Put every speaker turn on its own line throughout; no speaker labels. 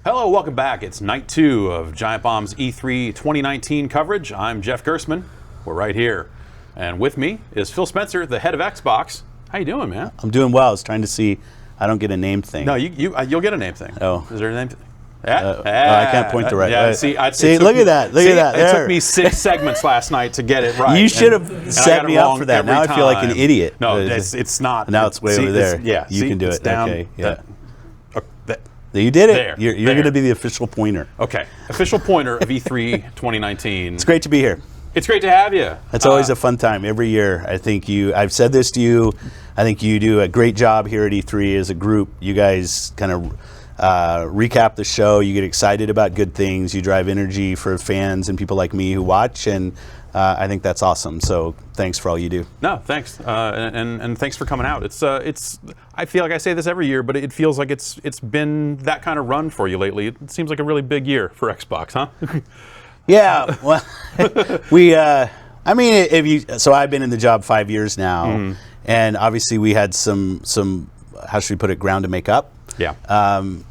Hello, welcome back. It's night 2 of Giant Bomb's E3 2019 coverage. I'm Jeff Gerstmann. We're right here. And with me is Phil Spencer, the head of Xbox. How you doing, man?
I'm doing well. I was trying to see. I don't get a name thing.
No, you'll get a name thing.
Oh.
Is there a name thing?
I can't point the right way.
See,
look at that. Look at that.
It took me 6 segments last night to get it right.
You should have set me up for that. Now I feel like an idiot.
No, it's not.
Now it's way over there.
Yeah,
you can do it.
Down,
okay. Yeah.
That,
you did it.
There,
you're going to be the official pointer.
Okay. Official pointer of E3 2019.
It's great to be here.
It's great to have you.
It's always a fun time every year. I think I've said this to you. I think you do a great job here at E3 as a group. You guys kind of recap the show. You get excited about good things. You drive energy for fans and people like me who watch, and I think that's awesome. So thanks for all you do.
No, thanks, and thanks for coming out. It's I feel like I say this every year, but it feels like it's been that kind of run for you lately. It seems like a really big year for Xbox, huh?
Yeah, well, I mean, so I've been in the job 5 years now, and obviously we had some, how should we put it, ground to make up.
Yeah.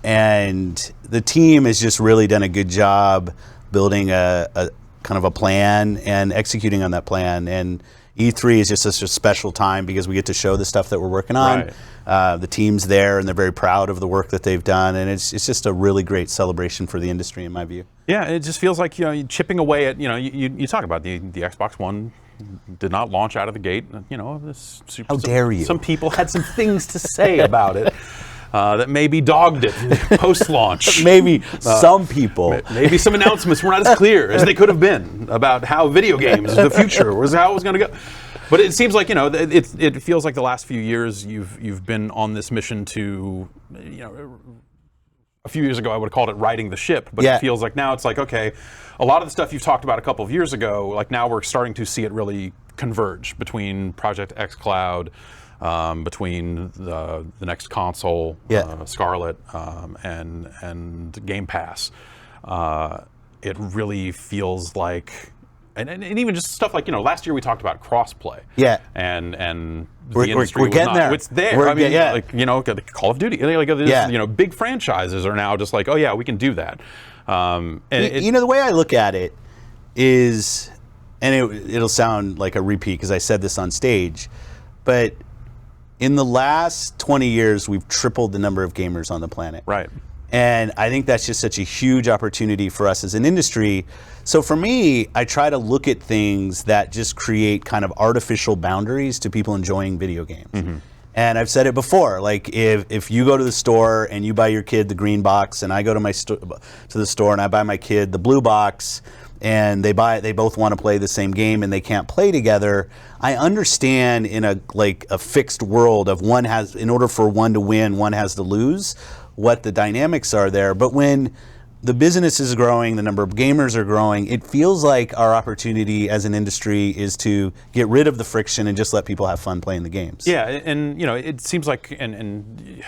And the team has just really done a good job building a kind of a plan and executing on that plan. And E3 is just such a special time because we get to show the stuff that we're working on. Right. The team's there, and they're very proud of the work that they've done, and it's just a really great celebration for the industry, in my view.
Yeah, it just feels like chipping away at you talk about the Xbox One did not launch out of the gate.
How dare you?
Some people had some things to say about it. That maybe dogged it post-launch.
Maybe some people.
Maybe some announcements were not as clear as they could have been about how video games, the future, was how it was going to go. But it seems like it feels like the last few years you've been on this mission to a few years ago I would have called it riding the ship, but It feels like now it's like, okay, a lot of the stuff you've talked about a couple of years ago, like now we're starting to see it really converge between Project XCloud. Between the next console, Scarlet, and Game Pass, it really feels like, and even just stuff like last year we talked about crossplay.
Yeah,
and the
industry we're getting there.
It's there. Call of Duty, big franchises are now just like, oh yeah, we can do that.
The way I look at it is, and it'll sound like a repeat because I said this on stage, but in the last 20 years, we've tripled the number of gamers on the planet.
Right.
And I think that's just such a huge opportunity for us as an industry. So for me, I try to look at things that just create kind of artificial boundaries to people enjoying video games. Mm-hmm. And I've said it before, like if you go to the store and you buy your kid the green box, and I go to the store and I buy my kid the blue box, and they both want to play the same game and they can't play together, I understand in a fixed world of in order for one to win, one has to lose, what the dynamics are there. But when the business is growing, the number of gamers are growing, it feels like our opportunity as an industry is to get rid of the friction and just let people have fun playing the games.
Yeah, and it seems like, and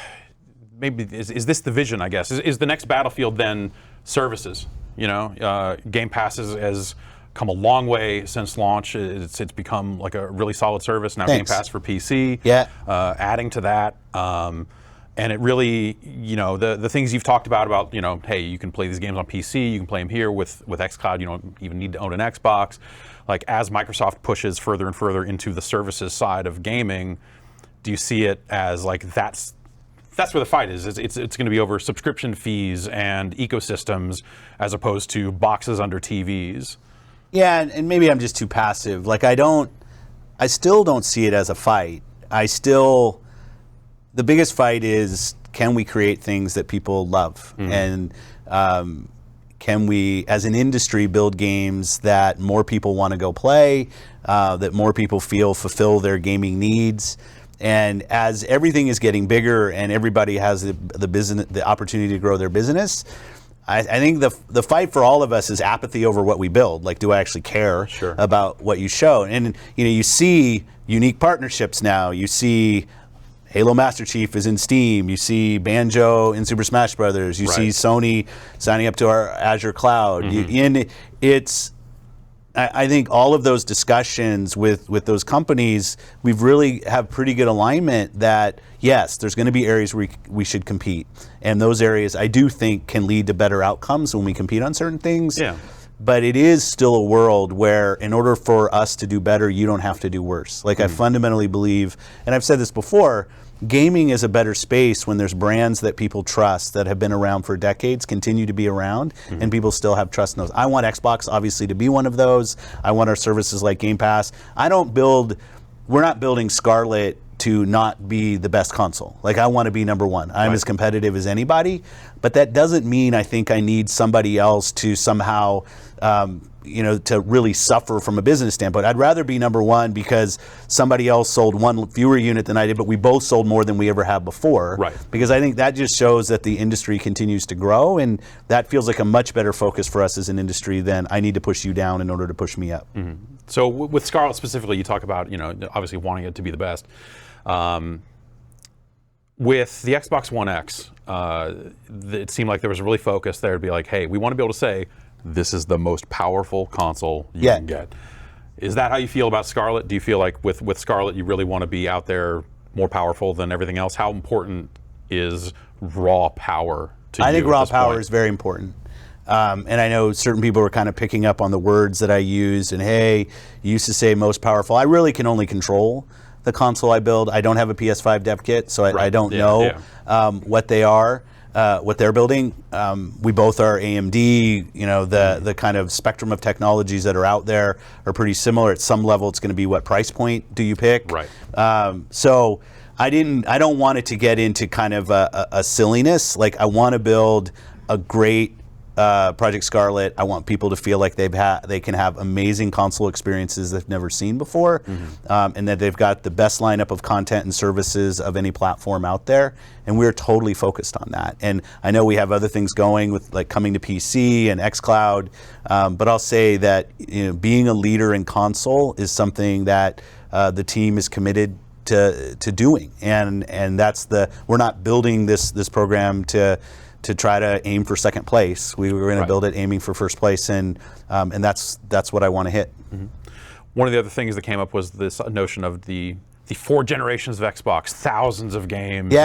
maybe is this the vision, I guess? Is the next battlefield then services? Game Pass has come a long way since launch. It's become like a really solid service now.
Thanks.
Game Pass for PC.
Yeah.
Adding to that, and it really, the things you've talked about, hey, you can play these games on PC, you can play them here with XCloud. You don't even need to own an Xbox. Like as Microsoft pushes further and further into the services side of gaming, do you see it as like that's where the fight is. It's going to be over subscription fees and ecosystems as opposed to boxes under TVs.
Yeah, and maybe I'm just too passive. Like I still don't see it as a fight. The biggest fight is, can we create things that people love? Mm-hmm. And can we, as an industry, build games that more people want to go play, that more people feel fulfill their gaming needs? And as everything is getting bigger and everybody has the opportunity to grow their business, I think the fight for all of us is apathy over what we build. Like, do I actually care about what you show? And you see unique partnerships now. You see Halo Master Chief is in Steam. You see Banjo in Super Smash Brothers. You see Sony signing up to our Azure Cloud. Mm-hmm. I think all of those discussions with those companies, we've really have pretty good alignment that yes, there's going to be areas where we should compete, and those areas I do think can lead to better outcomes when we compete on certain things.
Yeah.
But it is still a world where in order for us to do better, you don't have to do worse. Like I fundamentally believe, and I've said this before, gaming is a better space when there's brands that people trust that have been around for decades, continue to be around, and people still have trust in those. I want Xbox obviously to be one of those. I want our services like Game Pass. We're not building Scarlet to not be the best console. Like I want to be number one. I'm as competitive as anybody, but that doesn't mean I think I need somebody else to somehow to really suffer from a business standpoint. I'd rather be number one because somebody else sold one fewer unit than I did, but we both sold more than we ever have before.
Right.
Because I think that just shows that the industry continues to grow, and that feels like a much better focus for us as an industry than I need to push you down in order to push me up.
So with Scarlet specifically, you talk about obviously wanting it to be the best. With the Xbox One X, it seemed like there was a really focus there to be like, hey, we want to be able to say, this is the most powerful console you can get. Is that how you feel about Scarlet? Do you feel like with Scarlet you really want to be out there more powerful than everything else? How important is raw power to you?
I think raw power is very important. And I know certain people were kind of picking up on the words that I used, and hey, you used to say most powerful. I really can only control the console I build. I don't have a PS5 dev kit, so I don't know what they are. What they're building. We both are AMD. The kind of spectrum of technologies that are out there are pretty similar. At some level, it's going to be what price point do you pick?
Right.
So I don't want it to get into kind of a silliness. Like I want to build a great Project Scarlet. I want people to feel like they can have amazing console experiences they've never seen before, and that they've got the best lineup of content and services of any platform out there. And we're totally focused on that. And I know we have other things going with like coming to PC and XCloud, but I'll say that being a leader in console is something that the team is committed to doing. And that's we're not building this program to try to aim for second place. We were going to build it aiming for first place, and that's what I want to hit.
One of the other things that came up was this notion of the 4 generations of Xbox, thousands of games,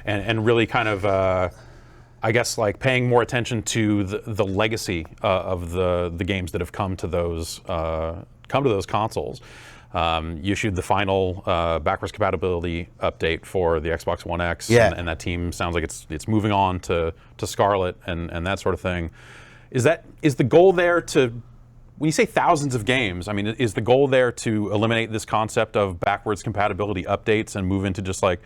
and really kind of, I guess, like paying more attention to the legacy of the games that have come to those consoles. You issued the final backwards compatibility update for the Xbox One X, and that team sounds like it's moving on to Scarlet and that sort of thing. Is the goal there to, when you say thousands of games, I mean, is the goal there to eliminate this concept of backwards compatibility updates and move into just like,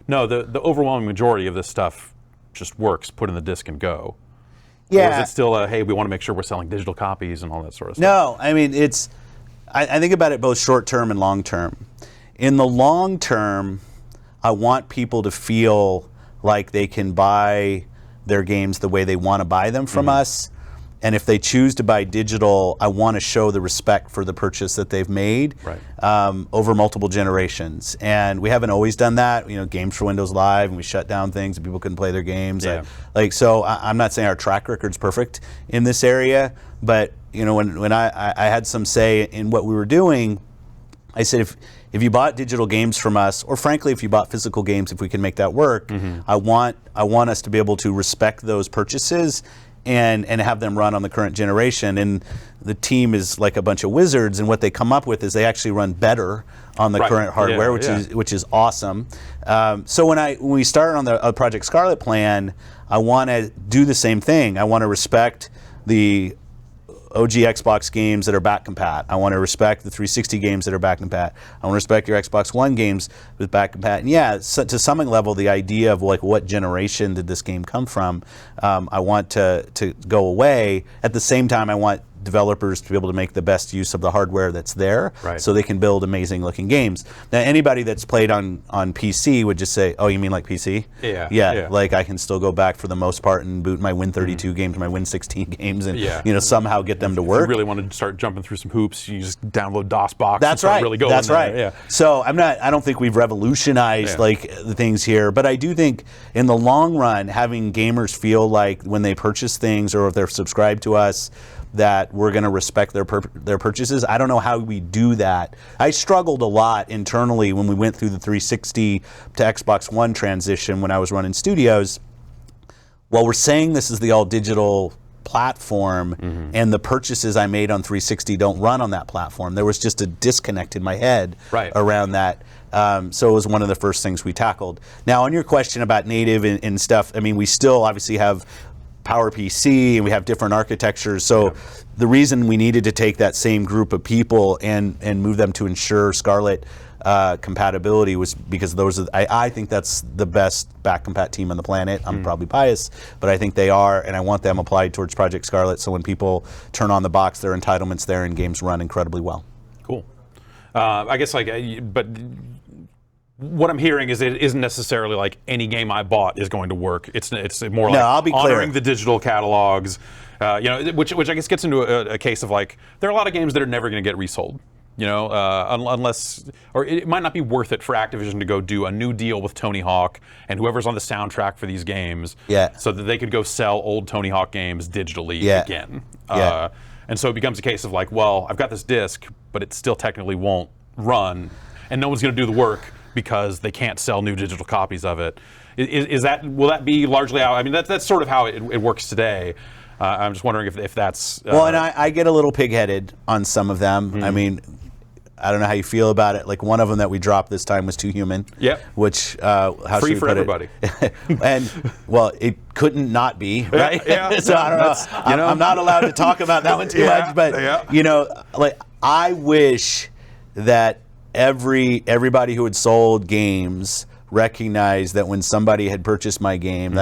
no, the overwhelming majority of this stuff just works, put in the disc and go?
Yeah.
Or is it still hey, we want to make sure we're selling digital copies and all that sort of stuff?
No, I mean, I think about it both short term and long term. In the long term, I want people to feel like they can buy their games the way they want to buy them from us. And if they choose to buy digital, I want to show the respect for the purchase that they've made over multiple generations. And we haven't always done that. Games for Windows Live, and we shut down things and people couldn't play their games. So I'm not saying our track record's perfect in this area, but when I had some say in what we were doing, I said if you bought digital games from us, or frankly if you bought physical games, if we can make that work, I want us to be able to respect those purchases and have them run on the current generation. And the team is like a bunch of wizards, and what they come up with is they actually run better on the current hardware, which is awesome. So when we start on the Project Scarlet plan, I want to do the same thing. I want to respect the OG Xbox games that are back compat. I want to respect the 360 games that are back compat. I want to respect your Xbox One games with back compat. And to some level, the idea of like what generation did this game come from, I want to go away. At the same time, I want developers to be able to make the best use of the hardware that's there, so they can build amazing looking games. Now, anybody that's played on PC would just say, oh, you mean like PC? Yeah. Like I can still go back for the most part and boot my Win32 games, my Win16 games, and somehow get them to work.
If you really want to start jumping through some hoops, you just download DOSBox.
That's
and
right.
Really going
That's
there.
right.
Yeah.
So I don't think we've revolutionized like the things here, but I do think in the long run, having gamers feel like when they purchase things or if they're subscribed to us, that we're going to respect their purchases. I don't know how we do that. I struggled a lot internally when we went through the 360 to Xbox One transition when I was running studios. Well, we're saying this is the all-digital platform, and the purchases I made on 360 don't run on that platform. There was just a disconnect in my head around that. So it was one of the first things we tackled. Now, on your question about native and stuff, I mean, we still obviously have PowerPC and we have different architectures. So the reason we needed to take that same group of people and move them to ensure Scarlet compatibility was because those are, I think that's the best back compat team on the planet. I'm probably biased, but I think they are, and I want them applied towards Project Scarlet, so when people turn on the box, their entitlements there and games run incredibly well.
Cool. I guess but what I'm hearing is it isn't necessarily like any game I bought is going to work. It's more like
I'll be
honoring
clear.
the digital catalogs, which I guess gets into a case of like there are a lot of games that are never going to get resold. Unless, or it might not be worth it for Activision to go do a new deal with Tony Hawk and whoever's on the soundtrack for these games, so that they could go sell old Tony Hawk games digitally again. And so it becomes a case of like, well, I've got this disc, but it still technically won't run, and no one's going to do the work because they can't sell new digital copies of it. Will that be largely how? I mean, that's sort of how it works today. I'm just wondering if that's
well, and I get a little pig-headed on some of them. I mean, I don't know how you feel about it. Like one of them that we dropped this time was Too Human. Which how
free
should we
for
put
everybody.
And well, it couldn't not be, right? So I don't know. I'm not allowed to talk about that one too much, but like I wish that everybody who had sold games recognized that when somebody had purchased my game,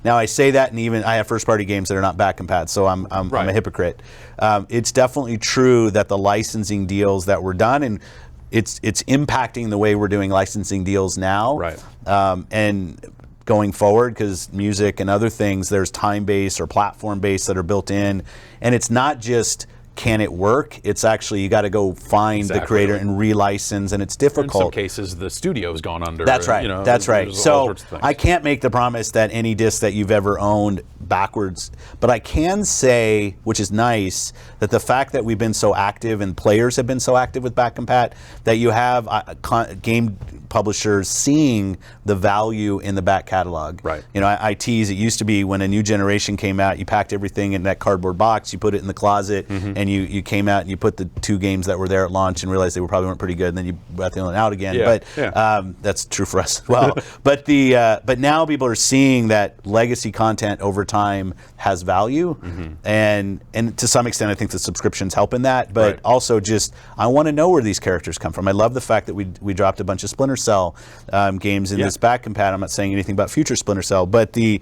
now I say that, and even I have first-party games that are not back compat, so I'm a hypocrite. It's definitely true that the licensing deals that were done, and it's impacting the way we're doing licensing deals now, and going forward, because music and other things, there's time-based or platform-based that are built in, and it's not just can it work? It's actually, you got to go find the creator and relicense, and it's difficult.
In some cases, the studio's gone under.
That's right. That's right. So I can't make the promise that any disc that you've ever owned backwards, but I can say, which is nice, that the fact that we've been so active and players have been so active with back compat, that you have game publishers seeing the value in the back catalog. I tease, it used to be when a new generation came out, you packed everything in that cardboard box, you put it in the closet, and you came out and you put the 2 games that were there at launch and realized they probably weren't pretty good, and then you brought the other one out again. That's true for us as well. But now people are seeing that legacy content over time has value, and to some extent I think the subscriptions help in that, but also just I want to know where these characters come from. I love the fact that we dropped a bunch of Splinter Cell games in this back compat. I'm not saying anything about future Splinter Cell, but I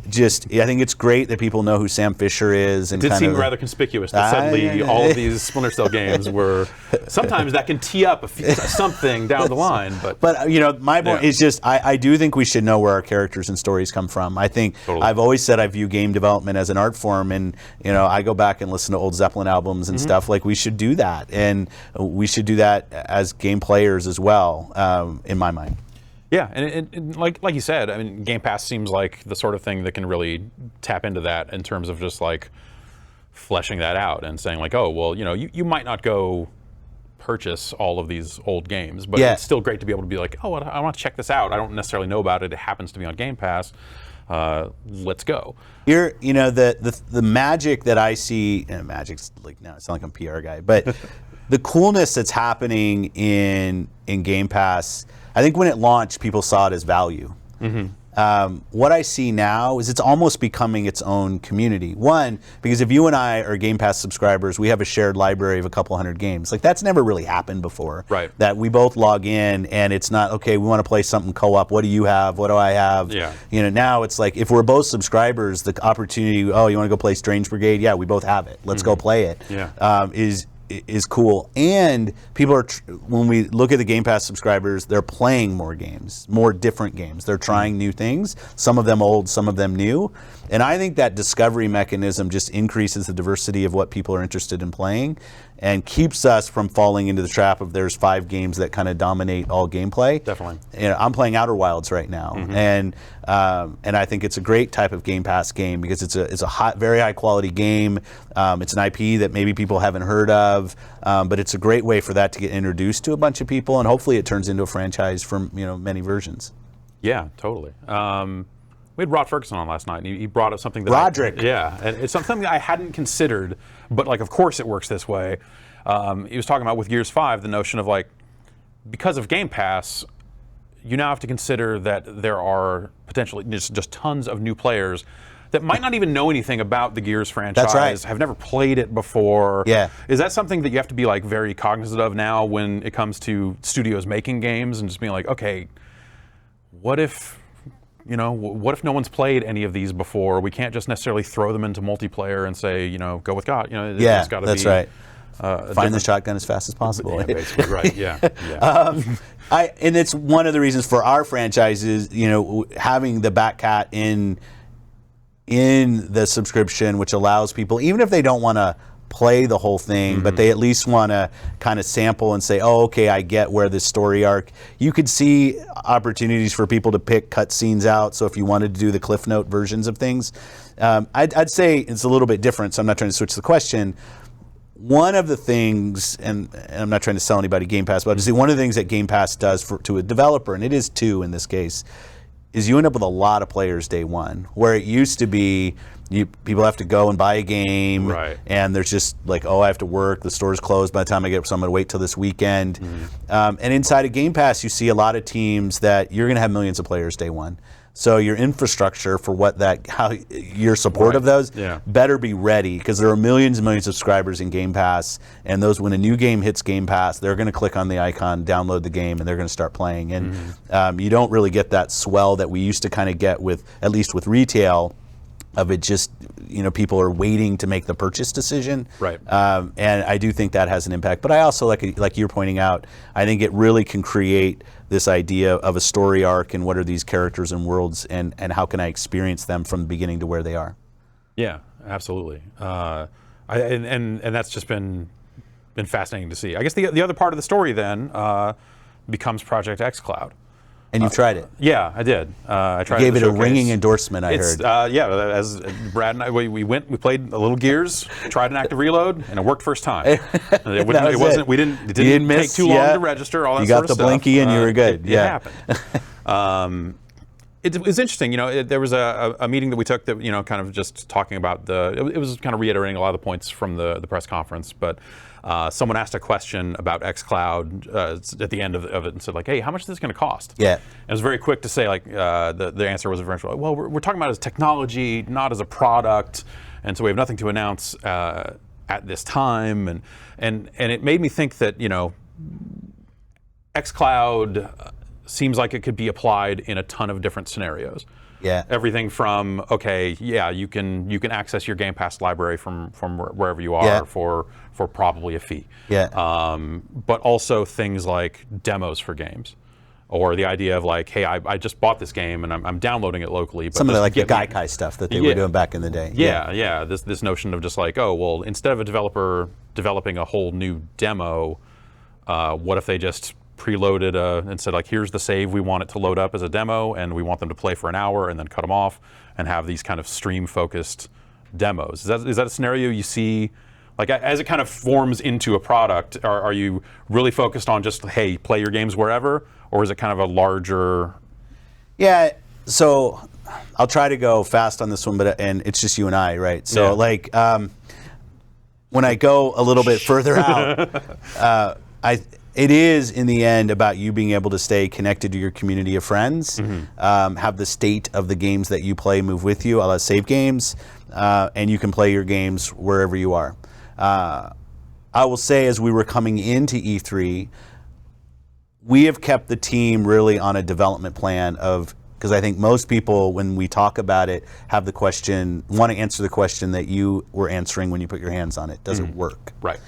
think it's great that people know who Sam Fisher is. And
it did seem rather conspicuous that suddenly all of these Splinter Cell games were, sometimes that can tee up something down the line. But
my point is just, I do think we should know where our characters and stories come from. I think I've always said I view game development as an art form, and I go back and listen to old Zeppelin albums and stuff. Like, we should do that, and we should do that as game players as well, in my mind.
Yeah, and like you said, I mean, Game Pass seems like the sort of thing that can really tap into that in terms of just like fleshing that out and saying like, oh, well, you might not go purchase all of these old games, but it's still great to be able to be like, oh, I want to check this out. I don't necessarily know about it. It happens to be on Game Pass. Let's go. The magic that I see, magic's like, now I sound like I'm a PR guy, but the coolness that's happening in Game Pass, I think when it launched, people saw it as value. What I see now is it's almost becoming its own community. One, because if you and I are Game Pass subscribers, we have a shared library of a couple hundred games. Like, that's never really happened before. That we both log in, and it's not, okay, we want to play something co-op. What do you have? What do I have? Now it's like, if we're both subscribers, the opportunity, oh, you want to go play Strange Brigade? Yeah, we both have it. Let's go play it.
is cool. And people are, when we look at the Game Pass subscribers, they're playing more games, more different games. They're trying new things, some of them old, some of them new. And I think that discovery mechanism just increases the diversity of what people are interested in playing and keeps us from falling into the trap of there's 5 games that kind of dominate all gameplay.
Definitely.
You know, I'm playing Outer Wilds right now, and I think it's a great type of Game Pass game because it's a very high quality game. It's an IP that maybe people haven't heard of, but it's a great way for that to get introduced to a bunch of people, and hopefully it turns into a franchise from many versions.
Yeah, totally. We had Rod Ferguson on last night, and he brought up something that
Roderick.
And it's something that I hadn't considered, but like, of course, it works this way. He was talking about with Gears 5 the notion of like, because of Game Pass, you now have to consider that there are potentially just tons of new players that might not even know anything about the Gears franchise.
That's right.
Have never played it before.
Yeah.
Is that something that you have to be like very cognizant of now when it comes to studios making games and just being like, okay, what if no one's played any of these before? We can't just necessarily throw them into multiplayer and say, go with God.
Yeah,
it's gotta
that's
be,
right. Find the shotgun as fast as possible.
Yeah, basically, right. Yeah.
And it's one of the reasons for our franchises, having the back cat in the subscription, which allows people, even if they don't want to play the whole thing, but they at least want to kind of sample and say, oh, okay, I get where this story arc. You could see opportunities for people to pick cutscenes out. So if you wanted to do the Cliff Note versions of things, I'd say it's a little bit different. So I'm not trying to switch the question. One of the things, and I'm not trying to sell anybody Game Pass, but I'll just say one of the things that Game Pass does to a developer, and it is 2 in this case, is you end up with a lot of players day one, where it used to be people have to go and buy a game,
right,
and there's just like, oh, I have to work, the store's closed by the time I get up, so I'm going to wait till this weekend. And inside of Game Pass, you see a lot of teams that you're going to have millions of players day one. So your infrastructure for how your support of those better be ready, because there are millions and millions of subscribers in Game Pass, and when a new game hits Game Pass, they're going to click on the icon, download the game, and they're going to start playing. And you don't really get that swell that we used to kind of get at least with retail, of it just, people are waiting to make the purchase decision.
Right.
And I do think that has an impact. But I also, like you're pointing out, I think it really can create this idea of a story arc and what are these characters and worlds, and how can I experience them from the beginning to where they are.
Yeah, absolutely. And that's just been fascinating to see. I guess the other part of the story then becomes Project XCloud.
And you've tried it?
Yeah, I did. I tried.
You gave it a ringing endorsement, I heard.
Yeah, as Brad and I, we played a little Gears, tried an active reload, and it worked first time. It didn't take too long to register. All that
you got
sort of
the
stuff.
blinky, and you were good.
It happened. It was interesting. There was a meeting that we took that kind of just talking about it was kind of reiterating a lot of the points from the press conference, but. Someone asked a question about XCloud at the end of it and said, like, hey, how much is this going to cost?
Yeah.
And it was very quick to say, like, the answer was eventually, well, we're talking about it as technology, not as a product, and so we have nothing to announce at this time. And it made me think that, XCloud seems like it could be applied in a ton of different scenarios.
Yeah.
Everything from, okay, yeah, you can access your Game Pass library from wherever you are for probably a fee.
Yeah.
But also things like demos for games, or the idea of like, hey, I just bought this game and I'm downloading it locally. But
some of the Gaikai stuff that they were doing back in the day.
Yeah. This notion of just like, oh, well, instead of a developer developing a whole new demo, what if they just preloaded and said, like, here's the save we want it to load up as a demo, and we want them to play for an hour and then cut them off and have these kind of stream-focused demos. Is that a scenario you see, like, as it kind of forms into a product? Are you really focused on just, hey, play your games wherever, or is it kind of a larger?
Yeah, so I'll try to go fast on this one, and it's just you and I, right? So, when I go a little bit further out, it is, in the end, about you being able to stay connected to your community of friends, have the state of the games that you play move with you, a la save games, and you can play your games wherever you are. I will say, as we were coming into E3, we have kept the team really on a development plan because I think most people, when we talk about it, want to answer the question that you were answering when you put your hands on it. Does it work?
Right.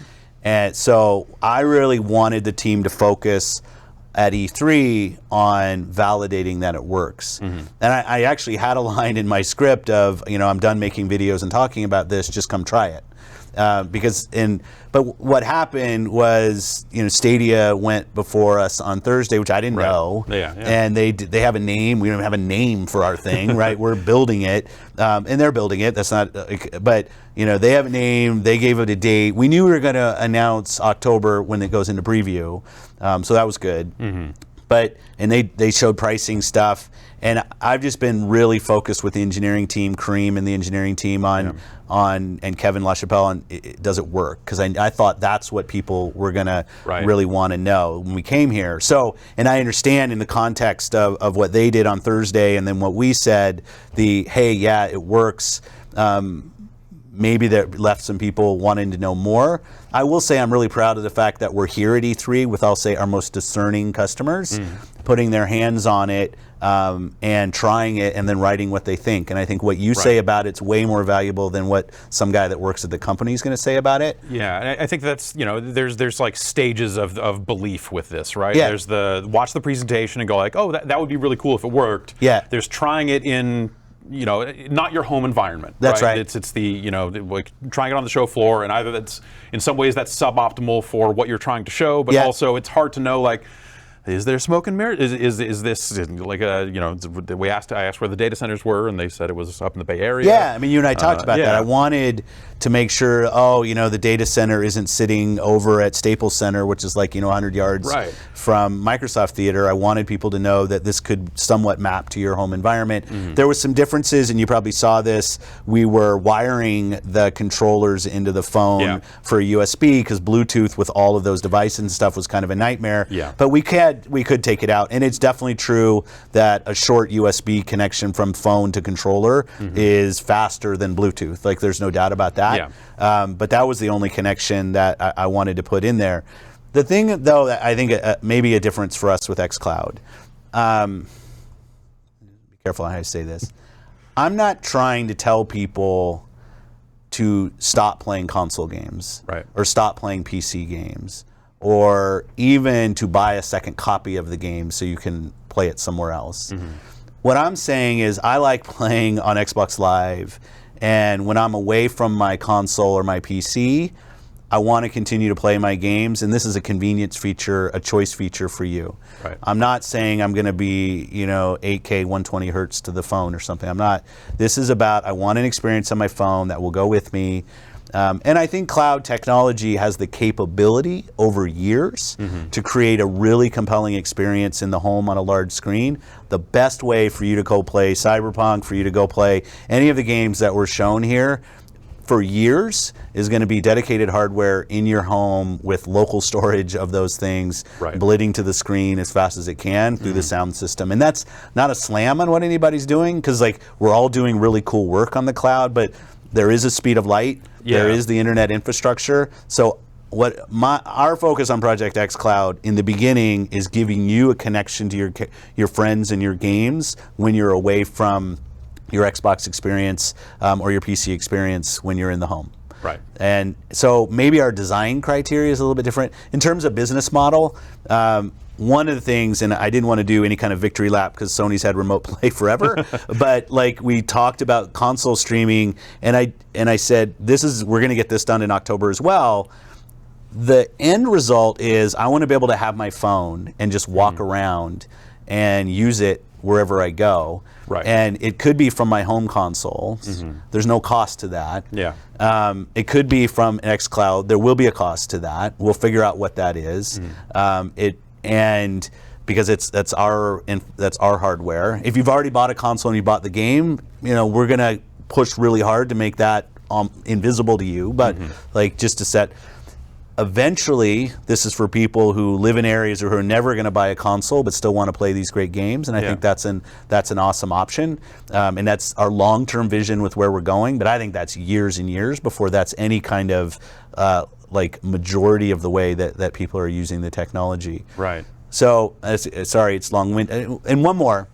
And so I really wanted the team to focus at E3 on validating that it works. And I actually had a line in my script of, I'm done making videos and talking about this, just come try it. But what happened was, Stadia went before us on Thursday, which I didn't know.
Yeah.
And they have a name. We don't have a name for our thing, right? We're building it, and they're building it. That's not, but they have a name. They gave it a date. We knew we were going to announce October when it goes into preview, so that was good. But they showed pricing stuff, and I've just been really focused with the engineering team, Kareem and the engineering team on and Kevin LaChapelle on does it work? Because I thought that's what people were gonna really want to know when we came here. So, and I understand in the context of what they did on Thursday and then what we said, hey, yeah, it works. Maybe that left some people wanting to know more. I will say I'm really proud of the fact that we're here at E3 with, I'll say, our most discerning customers, putting their hands on it and trying it and then writing what they think. And I think what you say about it's way more valuable than what some guy that works at the company is going to say about it.
Yeah, I think that's, there's like stages of belief with this, right?
Yeah.
There's the watch the presentation and go like, oh, that would be really cool if it worked.
Yeah.
There's trying it in not your home environment.
That's right.
It's the, like trying it on the show floor, and either that's, in some ways that's suboptimal for what you're trying to show, but also it's hard to know, like, is there smoke and mirrors? Is this like I asked where the data centers were, and they said it was up in the Bay Area.
Yeah, I mean, you and I talked about that. I wanted to make sure, the data center isn't sitting over at Staples Center, which is like, 100 yards from Microsoft Theater. I wanted people to know that this could somewhat map to your home environment. There was some differences, and you probably saw this. We were wiring the controllers into the phone for a USB, because Bluetooth with all of those devices and stuff was kind of a nightmare.
Yeah.
But we could take it out, and it's definitely true that a short USB connection from phone to controller is faster than Bluetooth. Like, there's no doubt about that.
Yeah.
But that was the only connection that I wanted to put in there. The thing, though, that I think maybe a difference for us with XCloud. Be careful how I say this. I'm not trying to tell people to stop playing console games, or stop playing PC games, or even to buy a second copy of the game so you can play it somewhere else. What I'm saying is I like playing on Xbox Live, and when I'm away from my console or my PC, I want to continue to play my games, and this is a convenience feature, a choice feature for you. I'm not saying I'm going to be, 8K 120 hertz to the phone or something. I'm not. This is about, I want an experience on my phone that will go with me. And I think cloud technology has the capability over years to create a really compelling experience in the home on a large screen. The best way for you to go play Cyberpunk, for you to go play any of the games that were shown here for years, is going to be dedicated hardware in your home with local storage of those things, bleeding to the screen as fast as it can through the sound system. And that's not a slam on what anybody's doing, because we're all doing really cool work on the cloud, but there is a speed of light. There is the internet infrastructure. So our focus on Project xCloud in the beginning is giving you a connection to your friends and your games when you're away from your Xbox experience or your PC experience when you're in the home. And so maybe our design criteria is a little bit different. In terms of business model, one of the things, and I didn't want to do any kind of victory lap because Sony's had remote play forever, but we talked about console streaming, and I said, we're going to get this done in October as well. The end result is I want to be able to have my phone and just walk around and use it wherever I go. And it could be from my home console. There's no cost to that. It could be from xCloud. There will be a cost to that. We'll figure out what that is. And because that's our hardware. If you've already bought a console and you bought the game, we're gonna push really hard to make that invisible to you. But just to set. Eventually, this is for people who live in areas who are never going to buy a console but still want to play these great games, and I think that's an awesome option, and that's our long-term vision with where we're going. But I think that's years and years before that's any kind of majority of the way that people are using the technology. So, sorry, it's long-winded. And one more.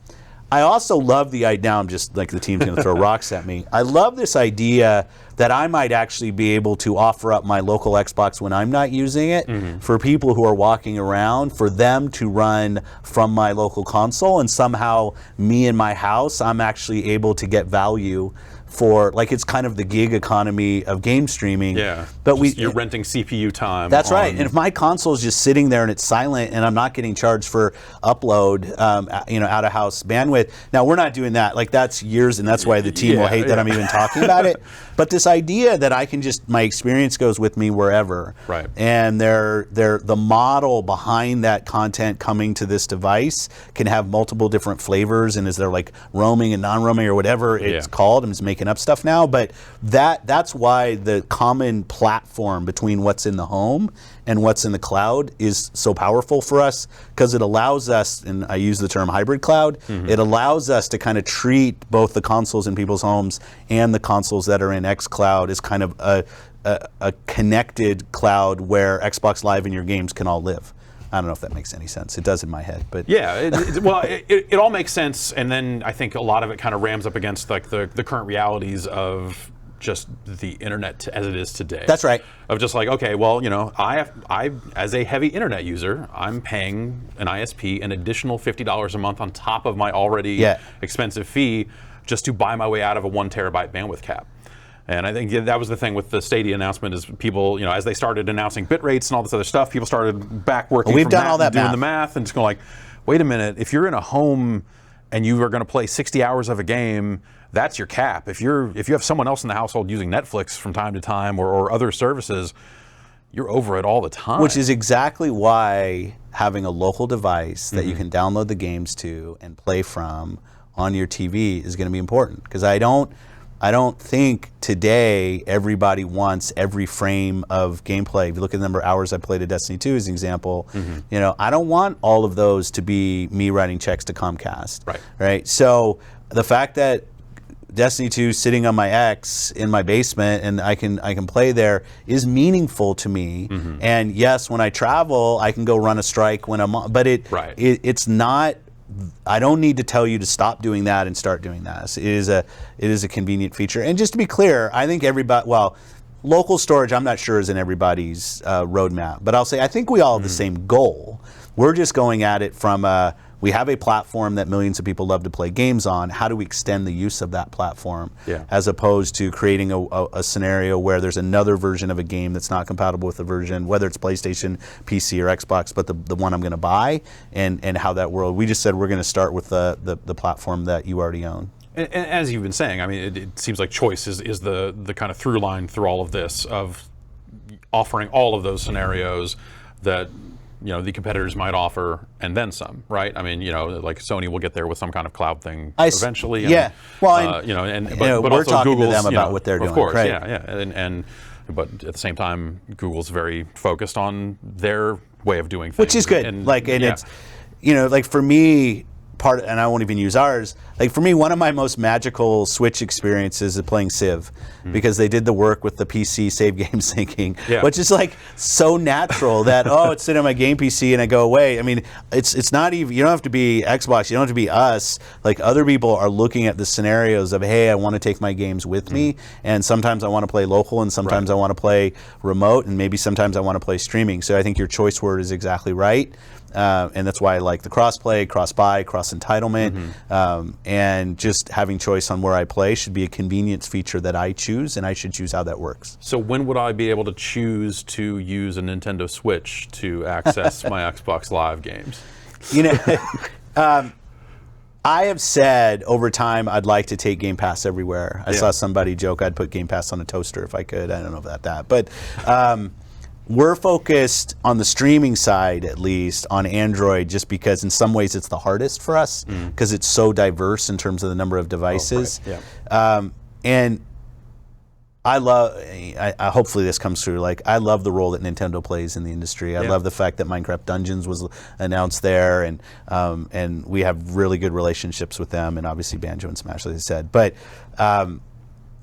I also love the idea. Now I'm just like the team's going to throw rocks at me. I love this idea that I might actually be able to offer up my local Xbox when I'm not using it for people who are walking around, for them to run from my local console, and somehow me in my house, I'm actually able to get value for, like, it's kind of the gig economy of game streaming.
Yeah,
but
you're renting CPU time.
That's right. And if my console is just sitting there and it's silent and I'm not getting charged for upload, out of house bandwidth. Now we're not doing that. Like, that's years, and that's why the team will hate that I'm even talking about it. But this idea that I can just, my experience goes with me wherever.
Right.
And the model behind that content coming to this device can have multiple different flavors, and is there like roaming and non-roaming or whatever it's called? I'm just making up stuff now, but that's why the common platform between what's in the home and what's in the cloud is so powerful for us, because it allows us, and I use the term hybrid cloud, it allows us to kind of treat both the consoles in people's homes and the consoles that are in XCloud as kind of a connected cloud where Xbox Live and your games can all live. I don't know if that makes any sense. It does in my head, but
yeah. It all makes sense, and then I think a lot of it kind of rams up against like the current realities of just the internet as it is today.
That's right.
Of just like, okay, well, I as a heavy internet user, I'm paying an ISP an additional $50 a month on top of my already expensive fee just to buy my way out of a 1 terabyte bandwidth cap. And I think that was the thing with the Stadia announcement, is people, as they started announcing bit rates and all this other stuff, people started back working
We've
from
done
that
all that
and doing
math.
the math and just going like, wait a minute, if you're in a home and you are going to play 60 hours of a game, that's your cap. If you have someone else in the household using Netflix from time to time or other services, you're over it all the time.
Which is exactly why having a local device that you can download the games to and play from on your TV is going to be important. Because I don't think today everybody wants every frame of gameplay. If you look at the number of hours I played at Destiny 2 as an example, I don't want all of those to be me writing checks to Comcast. Right. So the fact that Destiny 2 sitting on my X in my basement and I can play there is meaningful to me. And yes, when I travel, I can go run a strike when I'm on, but it's not. I don't need to tell you to stop doing that and start doing that. It is a convenient feature. And just to be clear, I think local storage, I'm not sure is in everybody's roadmap, but I'll say I think we all have the same goal. We're just going at it from we have a platform that millions of people love to play games on. How do we extend the use of that platform, as opposed to creating a scenario where there's another version of a game that's not compatible with the version, whether it's PlayStation, PC, or Xbox, but the one I'm going to buy, and how that world. We just said we're going to start with the platform that you already own.
And as you've been saying, I mean, it seems like choice is the kind of through line through all of this, of offering all of those scenarios that the competitors might offer, and then some, right? I mean, like Sony will get there with some kind of cloud thing eventually.
Yeah.
But
we're
also
talking
Google's,
to them about what they're doing.
Of course,
right?
yeah. But at the same time, Google's very focused on their way of doing things,
which is good. It's, like for me, and I won't even use ours. Like for me, one of my most magical Switch experiences is playing Civ, because they did the work with the PC save game syncing, which is like so natural that it's sitting on my game PC and I go away. I mean, it's not even, you don't have to be Xbox, you don't have to be us. Like other people are looking at the scenarios of, hey, I want to take my games with me, and sometimes I want to play local, and sometimes I want to play remote, and maybe sometimes I want to play streaming. So I think your choice word is exactly right. And that's why I like the cross-play, cross-buy, cross-entitlement, and just having choice on where I play should be a convenience feature that I choose, and I should choose how that works.
So when would I be able to choose to use a Nintendo Switch to access my Xbox Live games?
I have said over time I'd like to take Game Pass everywhere. I saw somebody joke I'd put Game Pass on a toaster if I could. I don't know about that, but we're focused on the streaming side, at least on Android, just because in some ways it's the hardest for us, because it's so diverse in terms of the number of devices. And I love, hopefully this comes through, like I love the role that Nintendo plays in the industry. I love the fact that Minecraft Dungeons was announced there, and we have really good relationships with them, and obviously Banjo and Smash, like I said. But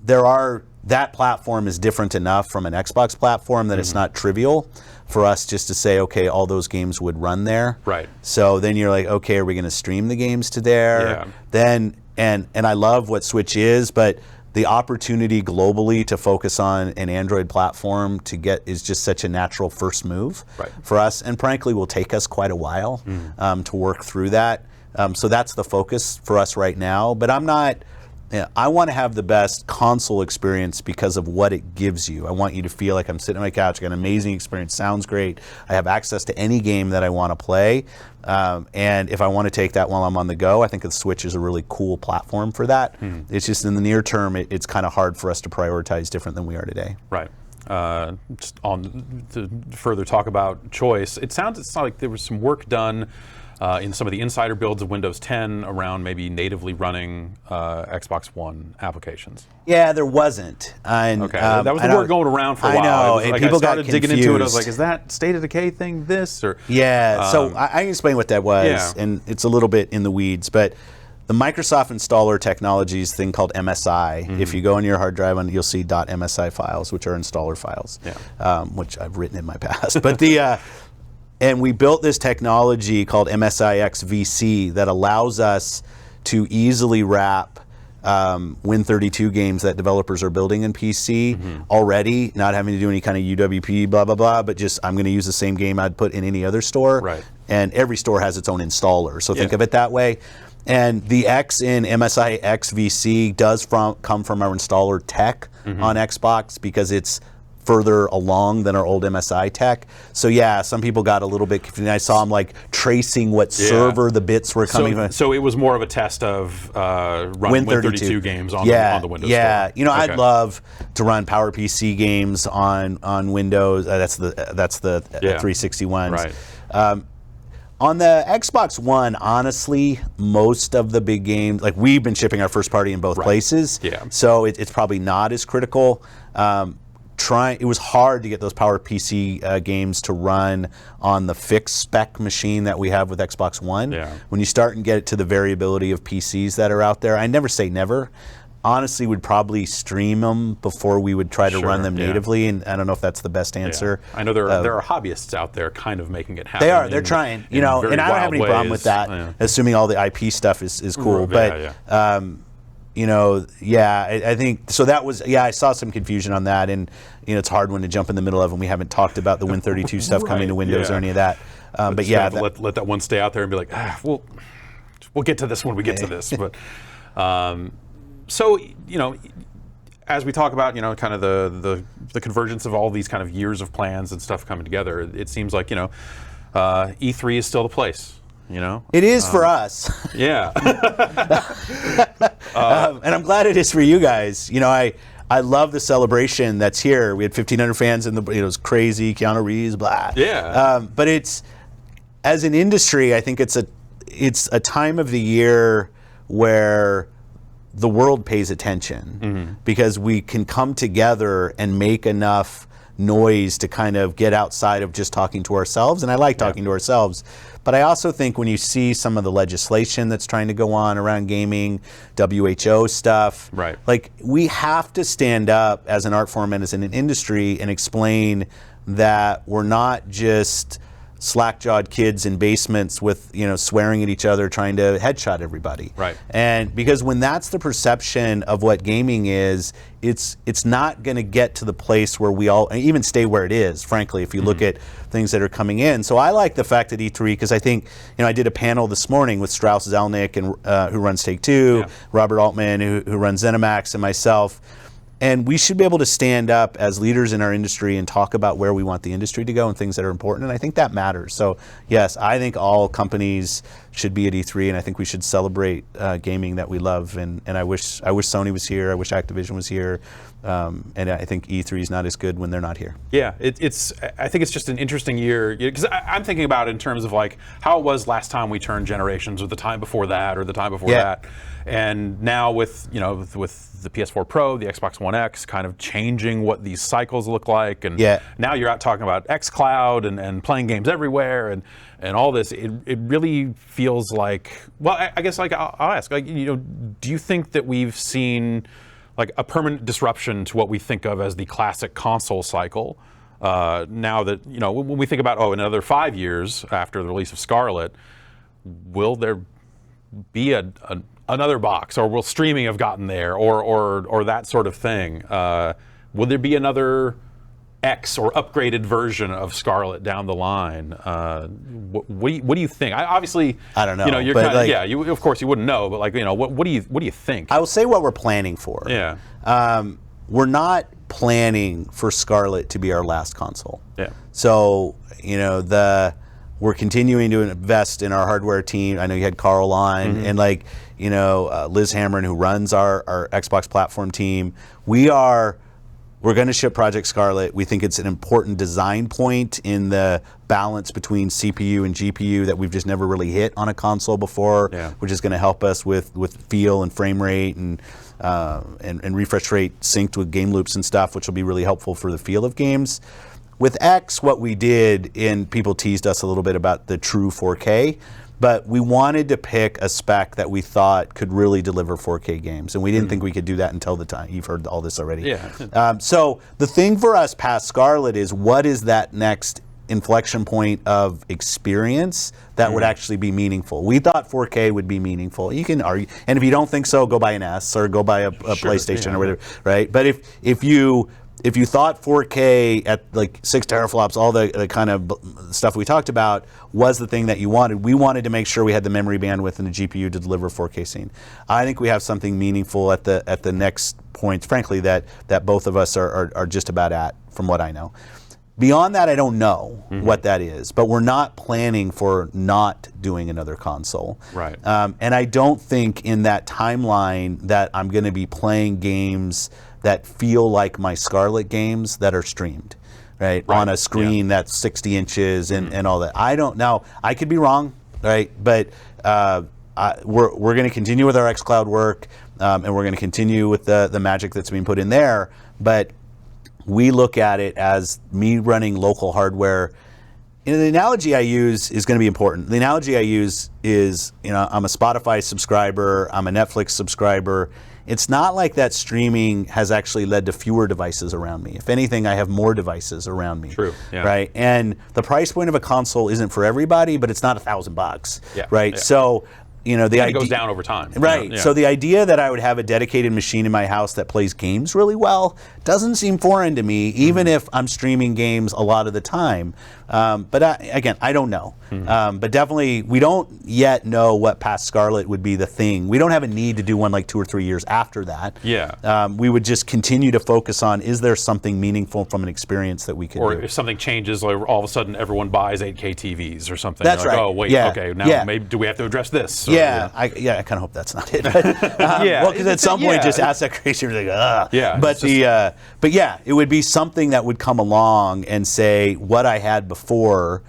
that platform is different enough from an Xbox platform that it's not trivial for us just to say, okay, all those games would run there.
Right.
So then you're like, okay, are we going to stream the games to there?
Yeah.
Then, and I love what Switch is, but the opportunity globally to focus on an Android platform is just such a natural first move for us, and frankly will take us quite a while to work through that. So that's the focus for us right now. But I want to have the best console experience because of what it gives you. I want you to feel like I'm sitting on my couch, I got an amazing experience, sounds great. I have access to any game that I want to play. And if I want to take that while I'm on the go, I think the Switch is a really cool platform for that. It's just in the near term, it's kind of hard for us to prioritize different than we are today.
Right. Just on to further talk about choice, it sounds like there was some work done in some of the insider builds of Windows 10 around maybe natively running Xbox One applications.
Yeah, there wasn't. And,
okay, that was the word going around for a while.
I know,
and
like,
people
got
started digging into it. I was like, is that State of Decay thing this? Or
yeah, so I can explain what that was, and it's a little bit in the weeds, but the Microsoft installer technologies thing called MSI. If you go on your hard drive, you'll see .msi files, which are installer files, which I've written in my past. But and we built this technology called MSI XVC that allows us to easily wrap Win32 games that developers are building in PC already, not having to do any kind of UWP, blah, blah, blah, but just I'm going to use the same game I'd put in any other store. Right. And every store has its own installer, so think of it that way. And the X in MSI XVC does come from our installer tech on Xbox because it's further along than our old MSI tech. So yeah, some people got a little bit confused. I saw them like tracing what server the bits were coming from.
So it was more of a test of running Win32 games on the Windows store.
You know, I'd love to run PowerPC games on Windows. That's the 360 ones.
Right.
On the Xbox One, honestly, most of the big games, like we've been shipping our first party in both places. Yeah. So it's probably not as critical. It was hard to get those PowerPC games to run on the fixed spec machine that we have with Xbox One. Yeah. When you start and get it to the variability of PCs that are out there, I never say never. Honestly, would probably stream them before we would try to run them natively, and I don't know if that's the best answer.
Yeah. I know there are hobbyists out there kind of making it happen.
They are. They're trying. You know, and I don't have any problem with that, assuming all the IP stuff is cool. But you know, I think so. That was I saw some confusion on that, and you know, it's a hard one to jump in the middle of, and we haven't talked about the Win32 stuff coming to Windows or any of that. But yeah,
let that one stay out there and be like, we'll get to this when we get to this. But so you know, as we talk about, you know, kind of the convergence of all these kind of years of plans and stuff coming together, it seems like, you know, E3 is still the place. You know,
it is for us.
Yeah.
And I'm glad it is for you guys. You know, I love the celebration that's here. We had 1,500 fans in it was crazy. Keanu Reeves, blah.
Yeah.
But it's, as an industry, I think it's a time of the year where the world pays attention because we can come together and make enough noise to kind of get outside of just talking to ourselves. And I like talking to ourselves. But I also think when you see some of the legislation that's trying to go on around gaming, WHO stuff, like we have to stand up as an art form and as an industry and explain that we're not just slack-jawed kids in basements with, you know, swearing at each other, trying to headshot everybody.
Right.
And because when that's the perception of what gaming is, it's not going to get to the place where we all even stay where it is, frankly, if you look at things that are coming in. So I like the fact that E3, because I think, you know, I did a panel this morning with Strauss Zelnick, and who runs Take-Two, Robert Altman, who runs ZeniMax, and myself. And we should be able to stand up as leaders in our industry and talk about where we want the industry to go and things that are important. And I think that matters. So yes, I think all companies should be at E3, and I think we should celebrate gaming that we love. And I wish Sony was here. I wish Activision was here. And I think E3 is not as good when they're not here.
Yeah, I think it's just an interesting year, because I'm thinking about it in terms of like how it was last time we turned generations, or the time before that, or the time before that. And now with, you know, with the PS4 Pro, the Xbox One X kind of changing what these cycles look like, and now you're out talking about XCloud and playing games everywhere and all this. It really feels like, well, I guess like I'll ask, like, you know, do you think that we've seen like a permanent disruption to what we think of as the classic console cycle. Now that, you know, when we think about, another 5 years after the release of Scarlet, will there be another box, or will streaming have gotten there, or that sort of thing? Will there be another X or upgraded version of Scarlet down the line? What do you think? Obviously,
I don't know.
You know, you're
but
kind of,
like,
you of course you wouldn't know, but like, you know, what do you think?
I will say what we're planning for.
Yeah.
We're not planning for Scarlet to be our last console.
Yeah.
So, you know, we're continuing to invest in our hardware team. I know you had Carl on, and like, you know, Liz Hamron, who runs our Xbox platform team. We're going to ship Project Scarlet. We think it's an important design point in the balance between CPU and GPU that we've just never really hit on a console before, which is going to help us with feel and frame rate and refresh rate synced with game loops and stuff, which will be really helpful for the feel of games. With X, what we did, and people teased us a little bit about the true 4K, but we wanted to pick a spec that we thought could really deliver 4K games, and we didn't think we could do that until the time. You've heard all this already.
Yeah.
So the thing for us past Scarlet is, what is that next inflection point of experience that would actually be meaningful? We thought 4K would be meaningful. You can argue, and if you don't think so, go buy an S or go buy a PlayStation or whatever, right? But if you thought 4K at like 6 teraflops, all the kind of stuff we talked about was the thing that you wanted, we wanted to make sure we had the memory bandwidth and the GPU to deliver 4K scene. I think we have something meaningful at the next points, frankly, that both of us are just about at, from what I know. Beyond that, I don't know what that is, but we're not planning for not doing another console.
Right.
And I don't think in that timeline that I'm going to be playing games that feel like my Scarlet games that are streamed, right? On a screen that's 60 inches and all that. I don't know. I could be wrong, right? But we're going to continue with our XCloud work, and we're going to continue with the magic that's being put in there. But we look at it as me running local hardware. You know, the analogy I use is going to be important. The analogy I use is, you know, I'm a Spotify subscriber, I'm a Netflix subscriber. It's not like that streaming has actually led to fewer devices around me. If anything, I have more devices around me.
True. Yeah.
Right. And the price point of a console isn't for everybody, but it's not $1,000.
Yeah.
Right.
Yeah.
So, you know, the idea
goes down over time.
Right.
Yeah.
So the idea that I would have a dedicated machine in my house that plays games really well doesn't seem foreign to me, even if I'm streaming games a lot of the time. But again, I don't know. But definitely, we don't yet know what past Scarlet would be the thing. We don't have a need to do one like 2 or 3 years after that.
Yeah.
We would just continue to focus on, is there something meaningful from an experience that we could do?
Or if something changes, like all of a sudden everyone buys 8K TVs or something.
That's
like,
right.
Oh, wait,
Yeah.
okay, now maybe do we have to address this? Or,
I kind of hope that's not it. But, well, because at some point, just ask that crazy, you're like, ugh.
Yeah.
But yeah, it would be something that would come along and say, what I had before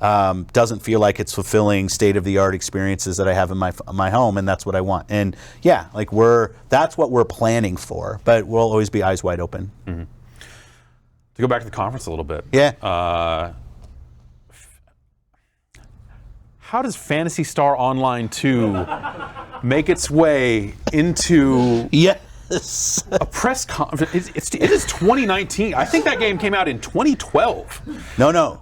doesn't feel like it's fulfilling state-of-the-art experiences that I have in my home, and that's what I want. And yeah, like that's what we're planning for, but we'll always be eyes wide open.
To go back to the conference a little bit.
Yeah.
How does Phantasy Star Online 2 make its way into a press conference? It is 2019. I think that game came out in 2012.
No.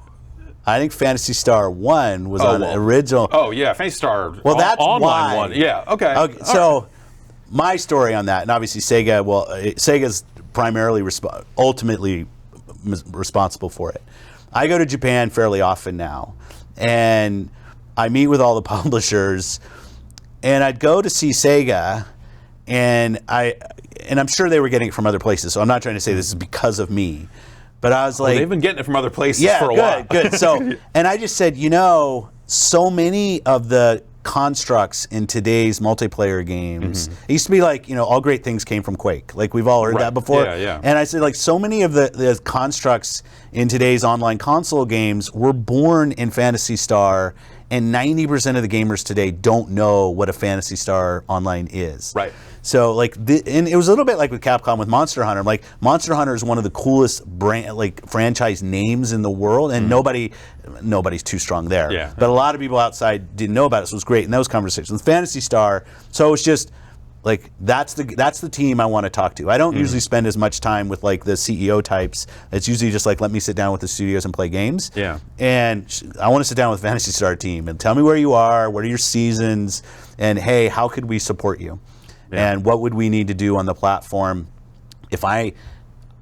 I think Phantasy Star 1 was original.
Oh, yeah, Phantasy Star
that's
Online
why.
1. Yeah, okay.
So my story on that, and obviously Sega's primarily ultimately responsible for it. I go to Japan fairly often now, and I meet with all the publishers, and I'd go to see Sega, and I'm sure they were getting it from other places, so I'm not trying to say this is because of me. But I was like,
they've been getting it from other places for a while.
Good. So, and I just said, so many of the constructs in today's multiplayer games, it used to be like, all great things came from Quake. Like, we've all heard that before.
Yeah.
And I said, like, so many of the constructs in today's online console games were born in Phantasy Star, and 90% of the gamers today don't know what a Phantasy Star Online is.
Right.
So and it was a little bit like with Capcom with Monster Hunter. Like, Monster Hunter is one of the coolest franchise names in the world, and nobody's too strong there.
Yeah.
But a lot of people outside didn't know about it, so it was great in those conversations. With Phantasy Star, so it was just Like that's the team I want to talk to. I don't usually spend as much time with like the CEO types. It's usually just like, let me sit down with the studios and play games.
Yeah.
And I want to sit down with Phantasy Star team and tell me where you are, what are your seasons, and hey, how could we support you? Yeah. And what would we need to do on the platform?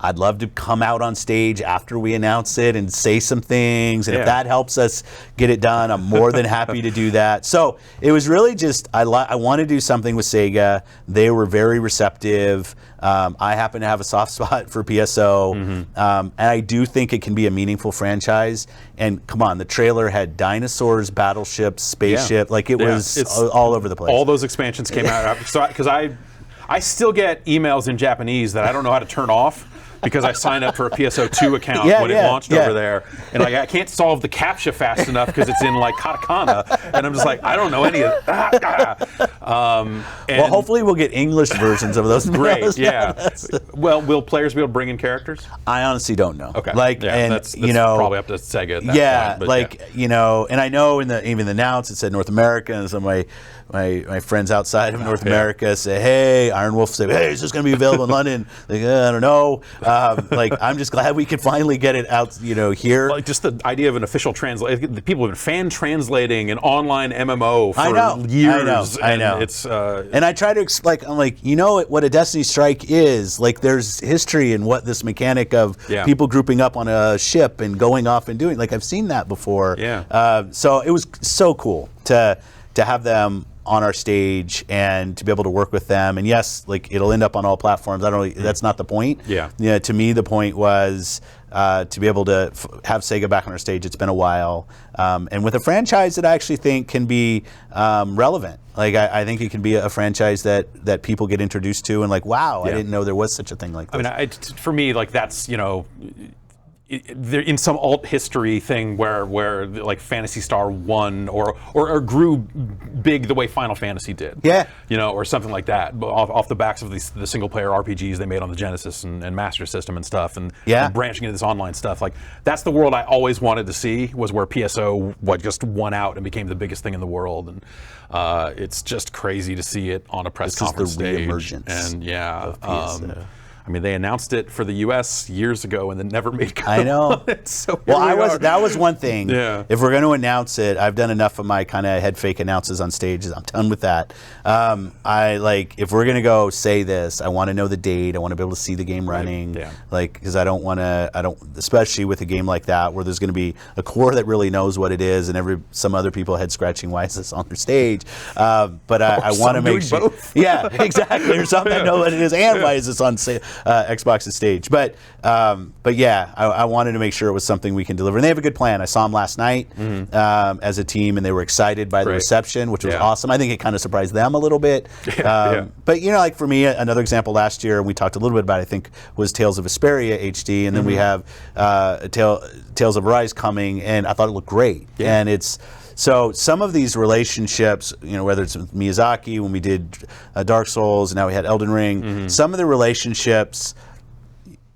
I'd love to come out on stage after we announce it and say some things. And if that helps us get it done, I'm more than happy to do that. So it was really just, I want to do something with Sega. They were very receptive. I happen to have a soft spot for PSO. And I do think it can be a meaningful franchise. And come on, the trailer had dinosaurs, battleships, spaceship. Like it was all over the place.
All those expansions came out. Because I still get emails in Japanese that I don't know how to turn off. Because I signed up for a PSO2 account when it launched over there, and like I can't solve the CAPTCHA fast enough because it's in like katakana, and I'm just like, I don't know any of that.
Well, hopefully we'll get English versions of those.
Great, yeah. Well, will players be able to bring in characters?
I honestly don't know.
Okay,
like, and
that's probably up to Sega at that point. But
you know, and I know even the announce it said North America, and some of my friends outside of North America say, hey, Iron Wolf say, hey, is this going to be available in London? Like, I don't know. Like, I'm just glad we can finally get it out, here.
Like, just the idea of an official translation. People have been fan translating an online MMO for years.
I know.
It's
and I try to explain. I'm like, what a Destiny Strike is. Like, there's history in what this mechanic of people grouping up on a ship and going off and doing. Like, I've seen that before.
Yeah.
So it was so cool to have them on our stage and to be able to work with them. And yes, like it'll end up on all platforms. That's not the point.
Yeah.
To me, the point was to be able to have Sega back on our stage. It's been a while. And with a franchise that I actually think can be relevant. Like I think it can be a franchise that people get introduced to and like, wow, I didn't know there was such a thing like this.
I mean, for me, like that's, in some alt history thing where like Phantasy Star won or grew big the way Final Fantasy did, or something like that, off the backs of the single player RPGs they made on the Genesis and Master System and stuff, and branching into this online stuff. Like that's the world I always wanted to see, was where PSO just won out and became the biggest thing in the world, and it's just crazy to see it on a press conference stage. And
of PSO.
I mean, they announced it for the U.S. years ago and then never made good.
I know.
So
that was one thing.
Yeah.
If we're going to announce it, I've done enough of my kind of head fake announces on stages. I'm done with that. If we're going to go say this, I want to know the date. I want to be able to see the game running.
Yeah.
Because I don't, especially with a game like that where there's going to be a core that really knows what it is and some other people head scratching, why is this on their stage? But I want to make sure.
Both.
Yeah, exactly. Or some that know what it is and why is this on Xbox's stage. But yeah, I wanted to make sure it was something we can deliver. And they have a good plan. I saw them last night as a team, and they were excited by the reception, which was awesome. I think it kind of surprised them a little bit. But like for me, another example last year, we talked a little bit about, I think, was Tales of Vesperia HD, and then we have Tales of Arise coming, and I thought it looked great.
Yeah.
And so some of these relationships, whether it's with Miyazaki when we did Dark Souls, and now we had Elden Ring, some of the relationships,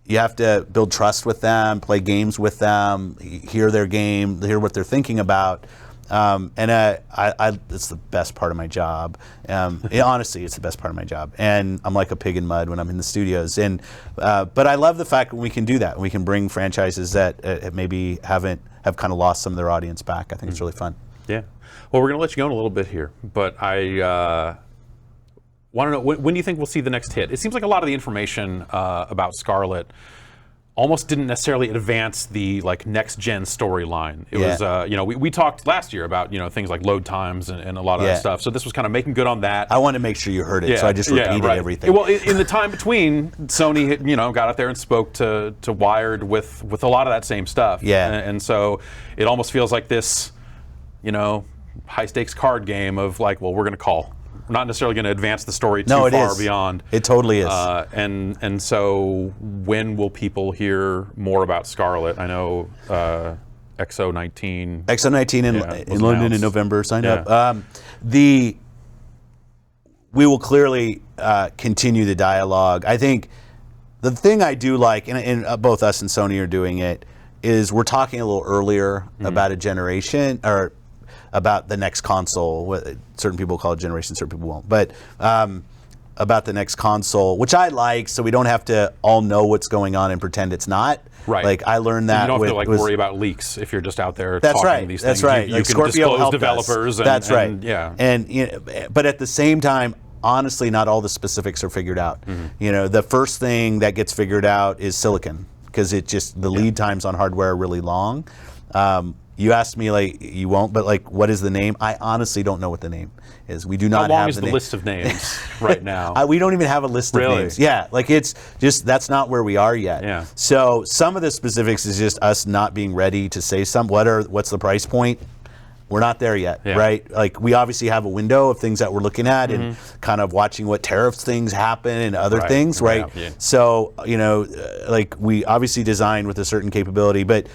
you have to build trust with them, play games with them, hear their game, hear what they're thinking about. And it's the best part of my job. Honestly, it's the best part of my job. And I'm like a pig in mud when I'm in the studios. But I love the fact when we can do that. We can bring franchises that maybe have kind of lost some of their audience back. I think it's really fun.
Yeah. Well, we're going to let you go in a little bit here, but I want to know, when do you think we'll see the next hit? It seems like a lot of the information about Scarlet almost didn't necessarily advance the next gen storyline. It was we talked last year about things like load times and a lot of that stuff. So this was kind of making good on that.
I want to make sure you heard it, so I just repeated everything.
Well, in the time between, Sony got out there and spoke to Wired with a lot of that same stuff.
Yeah,
and so it almost feels like this high stakes card game of we're going to call. We're not necessarily going to advance the story too far beyond.
It totally is.
And so when will people hear more about Scarlet? I know XO19.
XO19 in London in November. Sign up. We will clearly continue the dialogue. I think the thing I do like, and both us and Sony are doing it, is we're talking a little earlier about a generation or about the next console. Certain people call it generation, certain people won't. But about the next console, which I like, so we don't have to all know what's going on and pretend it's not.
Right.
Like I learned that.
You don't have to worry about leaks if you're just out there
that's
talking
right.
these
That's
things.
right.
You
Like
can
Scorpio
disclose
helped
developers.
us.
And,
that's right.
And, yeah.
And but at the same time, honestly, not all the specifics are figured out. The first thing that gets figured out is silicon, because the lead times on hardware are really long. You asked me, like, you won't, but like, what is the name? I honestly don't know what the name is. We do not have the name.
How long is the list of names right now?
We don't even have a list of names. Yeah, like it's just, that's not where we are yet.
Yeah.
So some of the specifics is just us not being ready to say what's the price point? We're not there yet, right? Like we obviously have a window of things that we're looking at and kind of watching what tariffs things happen and other things, right?
Yeah.
So, like we obviously designed with a certain capability, but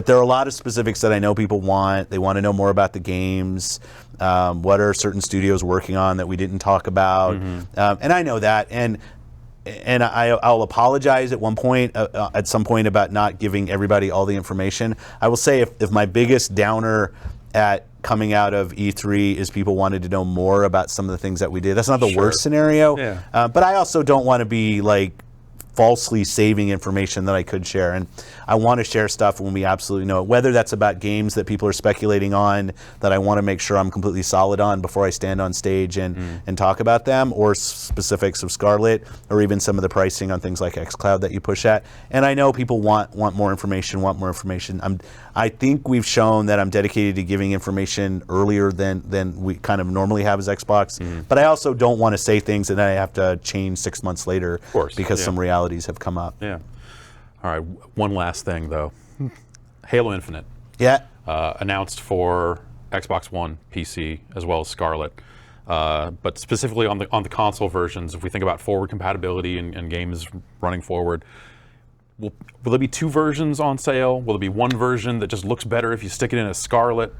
there are a lot of specifics that I know people want. They want to know more about the games. What are certain studios working on that we didn't talk about? And I know that. And I'll apologize at some point about not giving everybody all the information. I will say if my biggest downer at coming out of E3 is people wanted to know more about some of the things that we did. That's not the worst scenario. Yeah. But I also don't want to be like falsely saving information that I could share, and I want to share stuff when we absolutely know it, whether that's about games that people are speculating on that I want to make sure I'm completely solid on before I stand on stage and talk about them, or specifics of Scarlet, or even some of the pricing on things like XCloud that you push at. And I know people want more information. I think we've shown that I'm dedicated to giving information earlier than we kind of normally have as Xbox, but I also don't want to say things and then I have to change 6 months later because some realities have come up.
Yeah. All right. One last thing, though. Halo Infinite.
Yeah.
Announced for Xbox One, PC, as well as Scarlet. But specifically on the console versions, if we think about forward compatibility and games running forward, will there be 2 versions on sale? Will there be one version that just looks better if you stick it in a Scarlet?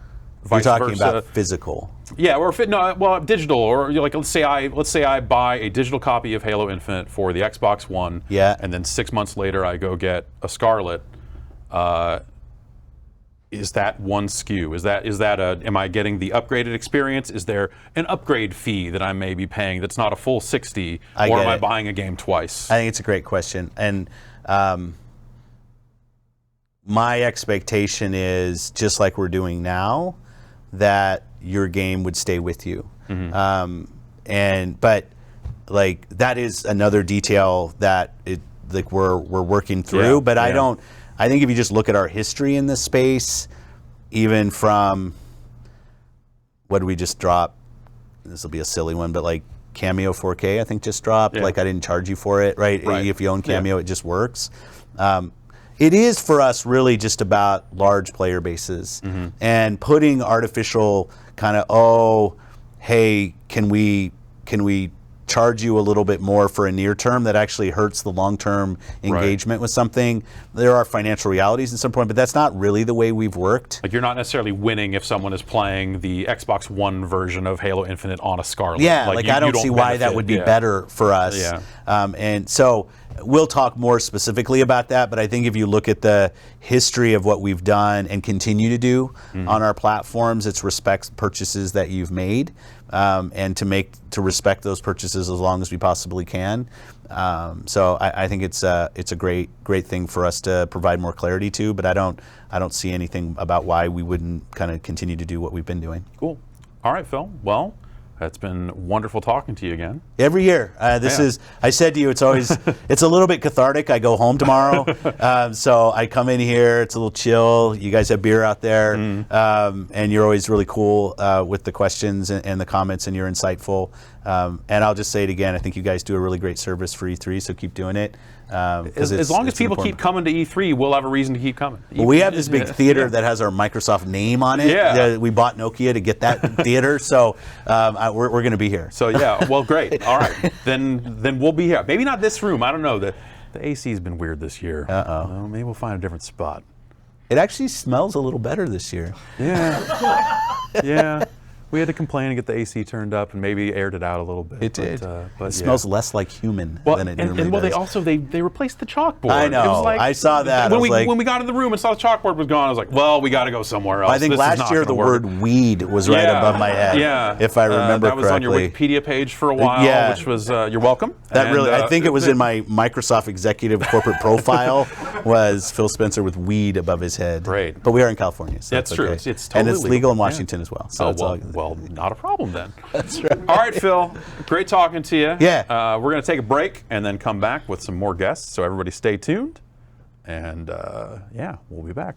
You're talking about physical.
Yeah, or digital, or like let's say I buy a digital copy of Halo Infinite for the Xbox One, and then 6 months later I go get a Scarlet. Is that one SKU? Am I getting the upgraded experience? Is there an upgrade fee that I may be paying that's not a full 60, or am I buying a game twice?
I think it's a great question, and my expectation is, just like we're doing now, that your game would stay with you. But like that is another detail that we're working through. But I think if you just look at our history in this space, even from what did we just drop? This will be a silly one, but like Cameo 4K, I think just dropped. Like I didn't charge you for it, right? If you own Cameo, it just works. It is for us really just about large player bases and putting artificial kind of, hey, can we charge you a little bit more for a near term that actually hurts the long term engagement with something. There are financial realities at some point, but that's not really the way we've worked.
Like you're not necessarily winning if someone is playing the Xbox One version of Halo Infinite on a Scarlet.
Yeah, I don't see why that would be better for us.
Yeah.
And so we'll talk more specifically about that, but I think if you look at the history of what we've done and continue to do on our platforms, it's respect purchases that you've made, and to respect those purchases as long as we possibly can. So I think it's a great thing for us to provide more clarity to, but I don't see anything about why we wouldn't kind of continue to do what we've been doing.
Cool. All right, Phil. Well, it's been wonderful talking to you again.
Every year. I said to you, it's always, it's a little bit cathartic. I go home tomorrow. So I come in here, it's a little chill. You guys have beer out there. And you're always really cool with the questions and the comments, and you're insightful. And I'll just say it again, I think you guys do a really great service for E3, so keep doing it.
As long as people keep coming to E3, we'll have a reason to keep coming.
Well, we have this big theater that has our Microsoft name on it.
Yeah.
We bought Nokia to get that theater, so we're going to be here.
So yeah, well, great. All right, then we'll be here. Maybe not this room. I don't know. The AC's been weird this year. Well, maybe we'll find a different spot.
It actually smells a little better this year.
Yeah. Yeah. We had to complain and get the AC turned up and maybe aired it out a little bit.
It did.
But
It smells less like human than it normally
well,
does.
they replaced the chalkboard.
I know.
It was like,
I saw that.
When we got in the room and saw the chalkboard was gone, I was like, well, we got to go somewhere else.
I think
This is
last
not
year
gonna
the
work.
word weed was right above my head.
Yeah.
If I remember
that was
correctly.
on your Wikipedia page for a while,
Yeah.
which was you're welcome.
That
And,
really, I think it was in my Microsoft executive corporate profile, was Phil Spencer with weed above his head.
Great.
But we are in California, so
That's
okay.
true. It's
and
totally
it's legal in
legal.
Washington as well. So it's all good.
Well, not a problem then.
That's right.
All right, Phil. Great talking to you.
Yeah.
We're going to take a break and then come back with some more guests. So everybody stay tuned. And yeah, we'll be back.